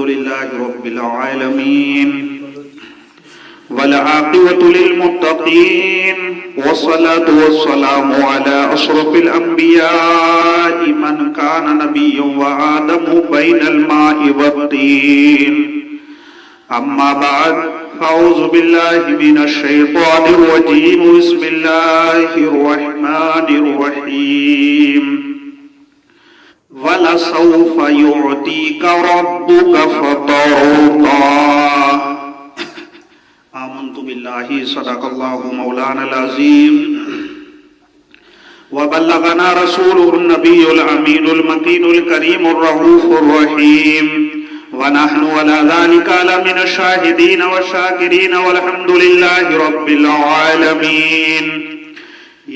لله رب العالمين والعاقبة للمتقين والصلاة والسلام على أشرف الأنبياء من كان نبيا وآدم بين الماء والطين أما بعد أعوذ بالله من الشيطان الرجيم بسم الله الرحمن الرحيم وَلَسَوْفَ يُعْطِيكَ رَبُّكَ فَتَرْضَى آمنت بالله صدق الله مولانا العظيم وبلغنا رسوله النبي الأمين المكين الكريم الرؤوف الرحيم ونحن على ذلك لمن الشاهدين والشاكرين والحمد لله رب العالمين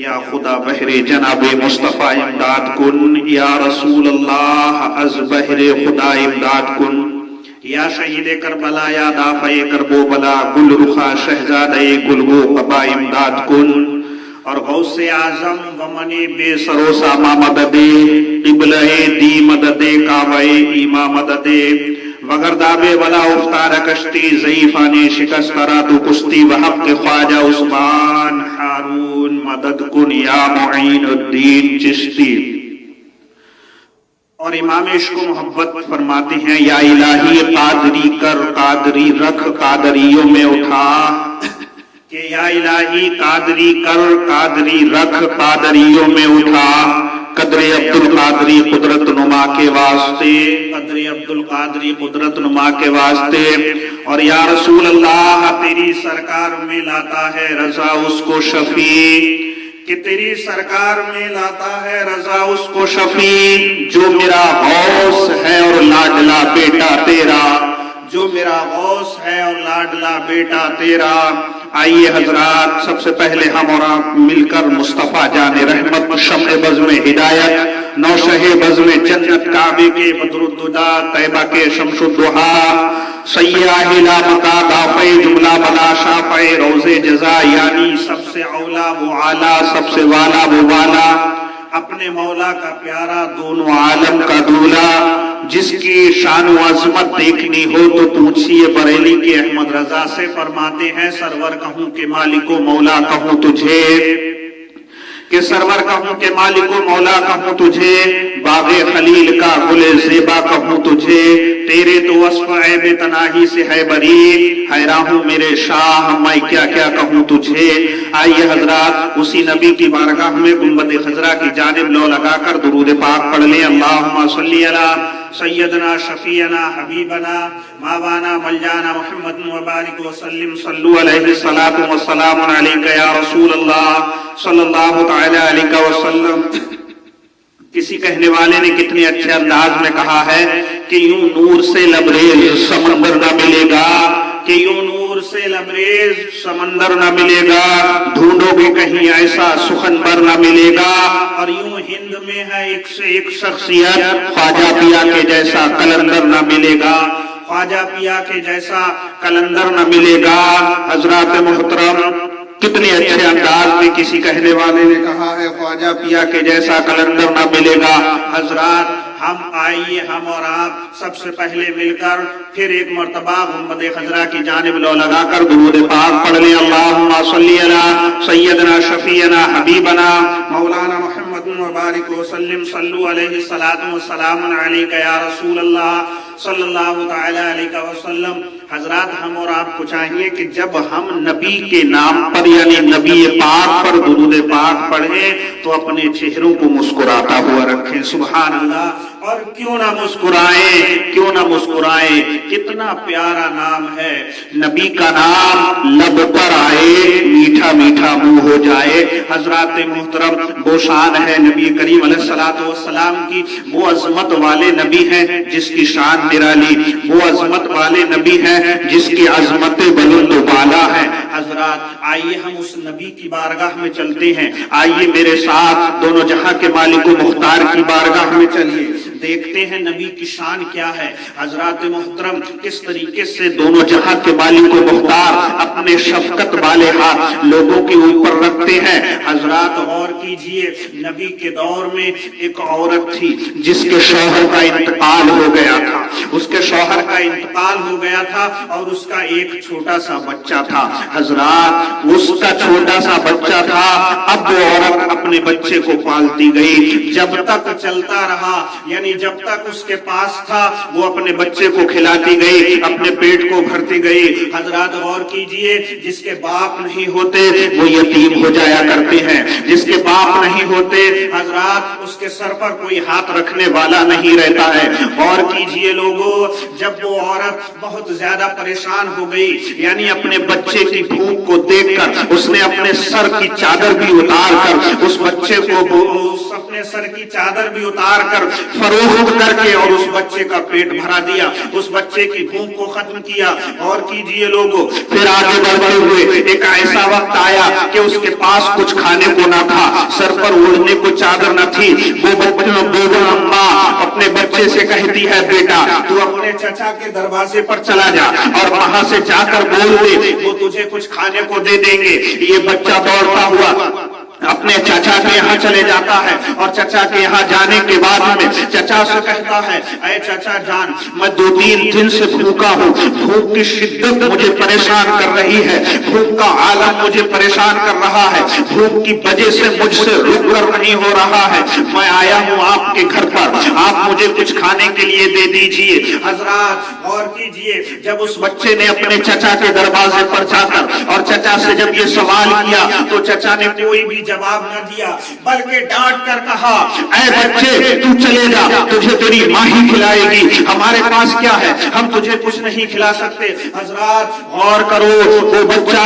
یا خدا بہر جناب مصطفیٰ امداد کن، یا رسول اللہ از بہر خدا امداد کن، یا شہید کربلا یا دافع کرب و بلا گل رخا شہزادہ گلگو قبا امداد کن، اور غوث اعظم ومن بے سروسا ما مدد قبلہ دی مدد کعبہ ایما مدد وگرداب ولا افطار کشتی ضعیفان شکست را تو کشتی وحق خواجہ عثمان ہارون مدد کن یا معین الدین چشتی۔ اور امام عشق و محبت فرماتے ہیں یا الہی قادری کر قادری رکھ قادریوں میں اٹھا، کہ یا الہی قادری کر قادری رکھ قادریوں میں اٹھا، قدر عبدالقادری قدرت نما کے واسطے، قدر عبدالقادری قدرت نما کے واسطے۔ اور یا رسول اللہ تیری سرکار میں لاتا ہے رضا اس کو شفیع، کہ تیری سرکار میں لاتا ہے رضا اس کو شفیع، جو میرا غوث ہے اور لاڈلا بیٹا تیرا، جو میرا غوث ہے اور لاڈلا بیٹا تیرا۔ آئیے حضرات، سب سے پہلے ہم اور آپ مل کر مصطفیٰ جان رحمت شمع بزم ہدایت نوشہ بزم جنت کعبے کے بدر الدجا طیبہ کے شمس الضحا سیاہ لا مقا دافع جملہ بلا شافع روز جزا، یعنی سب سے اولا وہ اعلیٰ سب سے والا وہ والا، اپنے مولا کا پیارا دونوں عالم کا دولا، جس کی شان و عظمت دیکھنی ہو تو پوچھئے بریلی کے احمد رضا سے، فرماتے ہیں سرور کہوں کہ مالک و مولا کہوں تجھے، کہ سرور کہوں کہ مالک و مولا کہوں تجھے، باغ خلیل کا گل زیبا کہوں تجھے، تیرے تو وصف عیب تناہی سے ہے بری، حیران ہوں میرے شاہ میں کیا کیا کہوں تجھے۔ آئیے حضرات اسی نبی کی بارگاہ میں گنبد خضرا کی جانب لو لگا کر درود پاک پڑھ لیں۔ اللہم صلی علی سیدنا شفیعنا حبیبنا ماوانا ملجانا محمد وبارک وسلم، صلو علیہ الصلاۃ والسلام علیک یا رسول اللہ صلی اللہ تعالی علیہ وسلم۔ کسی کہنے والے نے کتنے اچھے انداز میں کہا ہے کہ یوں نور سے لبریز سمندر نہ ملے گا، کہ یوں نور سے لبریز سمندر نہ ملے گا، ڈھونڈو گے کہیں ایسا سخنبر نہ ملے گا، اور یوں ہند میں ہے ایک سے ایک شخصیت، خواجہ پیا کے جیسا کلندر نہ ملے گا، خواجہ پیا کے جیسا کلندر نہ ملے گا۔ حضرات محترم، کتنے اچھے انداز میں کسی کہنے والے نے کہا ہے خواجہ پیا کے جیسا کلندر نہ ملے گا۔ حضرات ہم آئیے ہم اور آپ سب سے پہلے مل کر پھر ایک مرتبہ گنبد خضرا کی جانب لو لگا کر درود پاک پڑھ لیں۔ اللہم صلی علی سیدنا شفیعنا حبیبنا مولانا محمد وبارک وسلم، صلو علیہ الصلاۃ والسلام علیک یا رسول اللہ صلی اللہ تعالی علیہ وسلم۔ حضرات ہم اور آپ کو چاہیے کہ جب ہم نبی کے نام پر یعنی نبی پاک پر درود پاک پڑھیں تو اپنے چہروں کو مسکراتا ہوا رکھیں۔ سبحان اللہ۔ اور کیوں نہ مسکرائیں، کیوں نہ مسکرائیں، کتنا پیارا نام ہے نبی کا نام، لب پر آئے میٹھا میٹھا منہ ہو جائے۔ حضرات محترم، وہ شان ہے نبی کریم علیہ الصلوۃ والسلام کی، وہ عظمت والے نبی ہیں جس کی شان نرالی، وہ عظمت والے نبی ہیں جس کی عظمت بلند و بالا ہے۔ حضرات آئیے ہم اس نبی کی بارگاہ میں چلتے ہیں، آئیے میرے ساتھ دونوں جہاں کے مالک و مختار کی بارگاہ میں چلیے، دیکھتے ہیں نبی کی شان کیا ہے۔ حضرات محترم، کس طریقے سے دونوں جہاں کے مالک و مختار اپنے شفقت والے ہاتھ لوگوں کے اوپر رکھتے ہیں۔ حضرات غور کیجئے، نبی کے دور میں ایک عورت تھی جس کے شوہر کا انتقال ہو گیا تھا، اس کے شوہر کا انتقال ہو گیا تھا اور اس کا ایک چھوٹا سا بچہ تھا. حضرات اس کا چھوٹا سا بچہ تھا. اب وہ عورت اپنے بچے کو پالتی گئی. جب تک چلتا رہا یعنی جب تک اس کے پاس تھا وہ اپنے بچے کو کھلاتی گئی, اپنے پیٹ کو بھرتی گئی. حضرات غور کیجئے, جس کے باپ نہیں ہوتے وہ یتیم ہو جایا کرتے ہیں. جس کے باپ نہیں ہوتے حضرات اس کے سر پر کوئی ہاتھ رکھنے والا نہیں رہتا ہے. غور کیجئے لوگوں, جب وہ عورت بہت زیادہ پریشان ہو گئی یعنی اپنے بچے کی بھوک کو دیکھ کر اس نے اپنے سر کی چادر بھی اتار کر اس بچے کو اپنے سر کی چادر بھی اتار کر فروخت کر کے اور اس بچے کا پیٹ بھرا دیا, اس بچے کی بھوک کو ختم کیا. اور کیجئے لوگوں, پھر آگے بڑھتے ہوئے ایک ایسا وقت آیا کہ اس کے پاس کچھ کھانے کو نہ تھا, سر پر اوڑھنے کو چادر نہ تھی. وہ اماں اپنے بچے سے کہتی ہے, بیٹا تو اپنے چچا کے دروازے پر چلا جا اور وہاں سے جا کر بول دے, وہ تجھے کچھ کھانے کو دے دیں گے. یہ بچہ دوڑتا ہوا اپنے چچا کے یہاں چلے جاتا ہے اور چچا کے یہاں جانے کے بعد میں چچا سے کہتا ہے, اے چچا جان, میں 2-3 دن سے بھوکا ہوں, بھوک کی شدت مجھے پریشان کر رہی ہے, بھوک کا عالم مجھے پریشان کر رہا ہے, بھوک کی وجہ سے مجھ سے رک کر نہیں ہو رہا ہے. میں آیا ہوں آپ کے گھر پر, آپ مجھے کچھ کھانے کے لیے دے دیجئے. حضرات غور کیجئے, جب اس بچے نے اپنے چچا کے دروازے پر جا کر اور چچا سے جب یہ سوال کیا تو چچا نے کوئی بھی جواب نہ دیا بلکہ ڈانٹ کر کہا, اے بچے تو چلے جا, تجھے تیری ماں ہی کھلائے گی, ہمارے پاس کیا ہے, ہم تجھے کچھ نہیں کھلا سکتے. حضرات غور کرو, وہ بچہ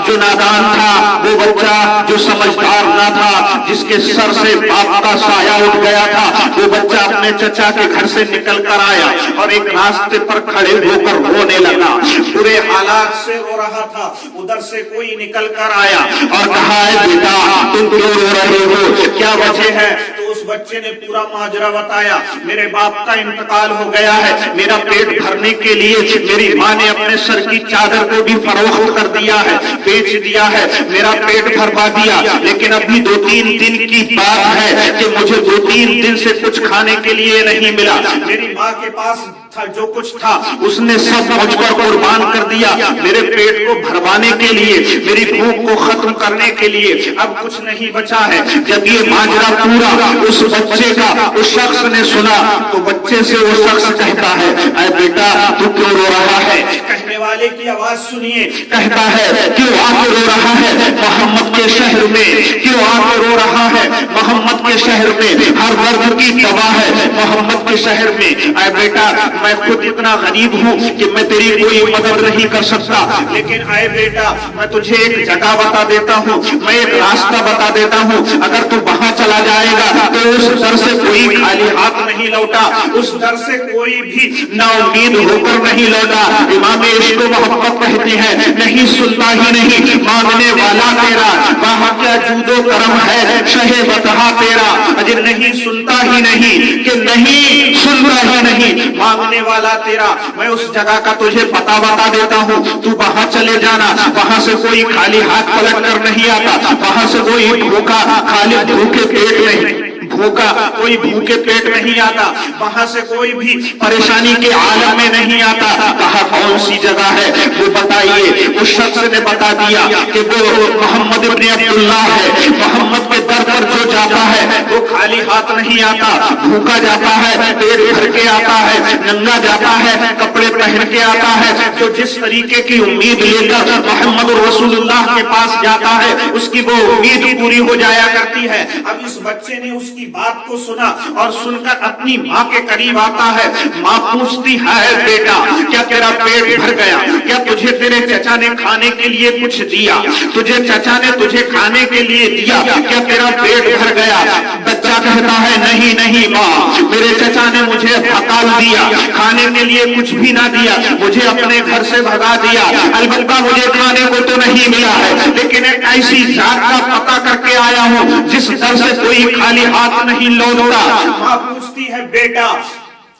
جو نادان تھا, وہ بچہ جو سمجھدار نہ تھا, جس کے سر سے باپ کا سایہ اٹھ گیا تھا, وہ بچہ اپنے چچا کے گھر سے نکل کر آیا اور ایک راستے پر کھڑے ہو کر رونے لگا. برے حالات سے رو رہا تھا. ادھر سے کوئی نکل کر آیا اور کہا, ہے بیٹا تم کیوں رو رہے ہو, کیا وجہ ہے؟ تو اس بچے نے پورا ماجرا بتایا, میرے باپ کا انتقال ہو گیا ہے, میرا پیٹ بھرنے کے لیے میری ماں نے اپنے سر کی چادر کو بھی فروخت کر دیا ہے, بیچ دیا ہے, میرا پیٹ بھروا دیا, لیکن ابھی 2-3 دن کی بات ہے کہ مجھے 2-3 دن سے کچھ کھانے کے لیے نہیں ملا. میری ماں کے پاس تھا جو کچھ تھا اس نے سب مجھ پر قربان کر دیا میرے پیٹ کو بھروانے کے لیے, میری بھوک کو ختم کرنے کے لیے. اب کچھ نہیں بچا ہے. جب یہ ماجرا پورا اس بچے کا اس شخص نے سنا تو بچے سے وہ شخص کہتا ہے, اے بیٹا تو کیوں رو رہا ہے؟ کہنے والے کی آواز سنیے, کہتا ہے, کیوں آ کے رو رہا ہے محمد کے شہر میں, کیوں آ کے رو رہا ہے محمد کے شہر میں, ہر درد کی دوا ہے محمد کے شہر میں. اے بیٹا میں خود اتنا غریب ہوں کہ میں تیری کوئی مدد نہیں کر سکتا, لیکن اے بیٹا میں تجھے ایک جگہ بتا دیتا ہوں, میں ایک راستہ بتا دیتا ہوں, اگر تو وہاں چلا جائے گا تو اس در سے کوئی خالی ہاتھ نہیں لوٹا, اس در سے کوئی بھی نا امید ہو کر نہیں لوٹا. امام عشق و محبت کہتے ہیں, نہیں سنتا ہی نہیں مانگنے والا تیرا, وہاں کیا جود و کرم ہے شہ بتہا تیرا. اجر نہیں سنتا ہی نہیں کہ نہیں سنتا ہی نہیں مانگنے والا تیرا. میں اس جگہ کا تجھے پتہ بتا دیتا ہوں, تو وہاں چلے جانا, وہاں سے کوئی خالی ہاتھ پلٹ کر نہیں آتا, وہاں سے کوئی بھوکا خالی بھوکے پیٹ نہیں, بھوکا کوئی بھوکے پیٹ نہیں آتا, وہاں سے کوئی بھی پریشانی کے عالم میں نہیں آتا. کہا کون سی جگہ ہے وہ بتائیے. اس شخص نے بتا دیا کہ وہ محمد ابن عبداللہ ہے, محمد کے در پر جو جاتا ہے وہ خالی ہاتھ نہیں آتا, بھوکا جاتا ہے, پیٹ بھر کے آتا ہے, ننگا جاتا ہے, کپڑے پہن کے آتا ہے. جو جس طریقے کی امید لے کر محمد رسول اللہ کے پاس جاتا ہے اس کی وہ امید پوری ہو جایا کرتی ہے. اب اس بچے نے اس کی بات کو سنا اور سن کر اپنی ماں کے قریب آتا ہے. ماں پوچھتی ہے, بیٹا کیا تیرا پیٹ بھر گیا, کیا تجھے تیرے چچا نے کھانے کے لیے کچھ دیا, تجھے چچا نے تجھے کھانے کے لیے دیا, کیا تیرا پیٹ بھر گیا؟ بچہ کہتا ہے, نہیں نہیں ماں, میرے چچا نے مجھے ہکال دیا, کھانے کے لیے کچھ بھی نہ دیا, مجھے اپنے گھر سے بھگا دیا. البتہ مجھے کھانے کو تو نہیں ملا ہے, لیکن ایک ایسی ذات کا پتہ کر کے آیا ہوں جس در سے کوئی خالی ہاتھ نہیں لوٹتا. ماں پوچھتی ہے, بیٹا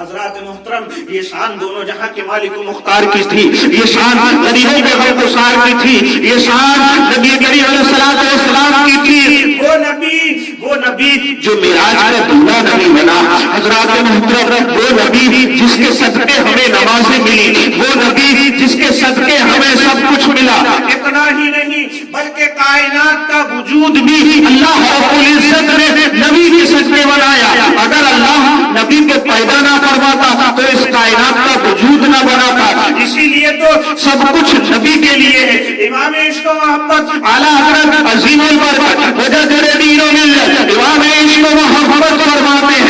حضرات محترم، یہ شان دونوں جہاں کے مالک و مختار کی تھی، یہ شان غریبوں کے غم گسار کی تھی، یہ شان نبی کریم علیہ السلام کی تھی۔ وہ نبی جو معراج کا دولہا نبی بنا، حضرات محترم، وہ نبی جس کے صدقے ہمیں نمازیں ملی، وہ نبی جس کے صدقے ہمیں سب کچھ ملا۔ اتنا ہی نہیں بلکہ کائنات کا وجود بھی اللہ رب العزت نے نبی کے صدقے بنایا۔ اگر اللہ نبی کو پیدا نہ فرماتا تو اس کائنات کا وجود نہ بناتا، اسی لیے تو سب کچھ نبی کے لیے ہے۔ امام عشق و محبت اعلیٰ حضرت عظیم البرکت وجدر دین و ملت امام عشق و محبت فرماتے ہیں